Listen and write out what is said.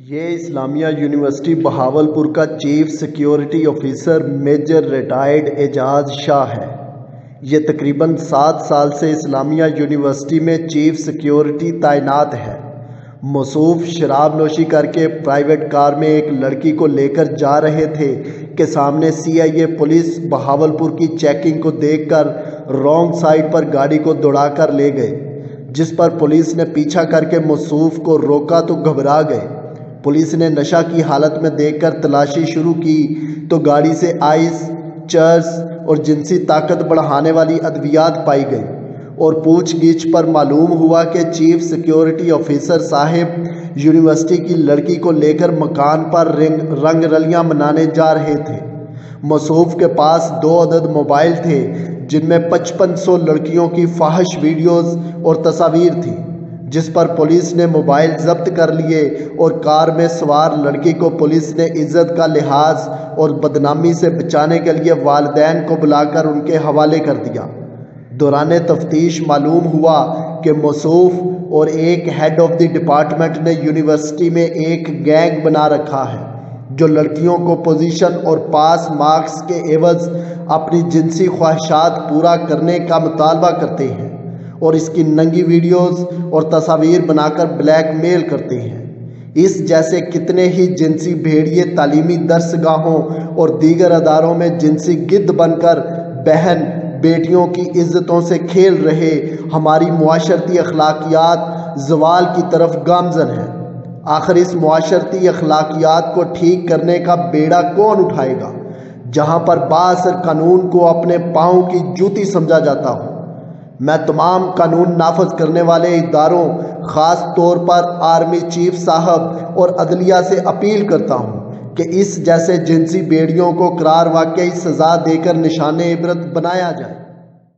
یہ اسلامیہ یونیورسٹی بہاولپور کا chief security officer major retired Ijaz Shah ہے۔ یہ تقریباً 7 سال سے اسلامیہ یونیورسٹی میں چیف سیکیورٹی تعینات ہے۔ موصوف شراب نوشی کر کے پرائیویٹ کار میں ایک لڑکی کو لے کر جا رہے تھے کہ سامنے CIA پولیس بہاولپور کی چیکنگ کو دیکھ کر رانگ سائیڈ پر گاڑی کو دوڑا کر لے گئے، جس پر پولیس نے پیچھا کر کے موصوف کو روکا تو گھبرا گئے۔ پولیس نے نشہ کی حالت میں دیکھ کر تلاشی شروع کی تو گاڑی سے آئس، چرس اور جنسی طاقت بڑھانے والی ادویات پائی گئی اور پوچھ گچھ پر معلوم ہوا کہ چیف سیکیورٹی آفیسر صاحب یونیورسٹی کی لڑکی کو لے کر مکان پر رنگ رلیاں منانے جا رہے تھے۔ موصوف کے پاس 2 عدد موبائل تھے جن میں 5500 لڑکیوں کی فاحش ویڈیوز اور تصاویر تھیں، جس پر پولیس نے موبائل ضبط کر لیے اور کار میں سوار لڑکی کو پولیس نے عزت کا لحاظ اور بدنامی سے بچانے کے لیے والدین کو بلا کر ان کے حوالے کر دیا۔ دوران تفتیش معلوم ہوا کہ موصوف اور ایک ہیڈ آف دی ڈپارٹمنٹ نے یونیورسٹی میں ایک گینگ بنا رکھا ہے جو لڑکیوں کو پوزیشن اور پاس مارکس کے عوض اپنی جنسی خواہشات پورا کرنے کا مطالبہ کرتے ہیں اور اس کی ننگی ویڈیوز اور تصاویر بنا کر بلیک میل کرتے ہیں۔ اس جیسے کتنے ہی جنسی بھیڑیے تعلیمی درسگاہوں اور دیگر اداروں میں جنسی گدھ بن کر بہن بیٹیوں کی عزتوں سے کھیل رہے ہماری معاشرتی اخلاقیات زوال کی طرف گامزن ہیں۔ آخر اس معاشرتی اخلاقیات کو ٹھیک کرنے کا بیڑا کون اٹھائے گا جہاں پر بااثر قانون کو اپنے پاؤں کی جوتی سمجھا جاتا ہو؟ میں تمام قانون نافذ کرنے والے اداروں، خاص طور پر آرمی چیف صاحب اور عدلیہ سے اپیل کرتا ہوں کہ اس جیسے جنسی بیڑیوں کو قرار واقعی سزا دے کر نشان عبرت بنایا جائے۔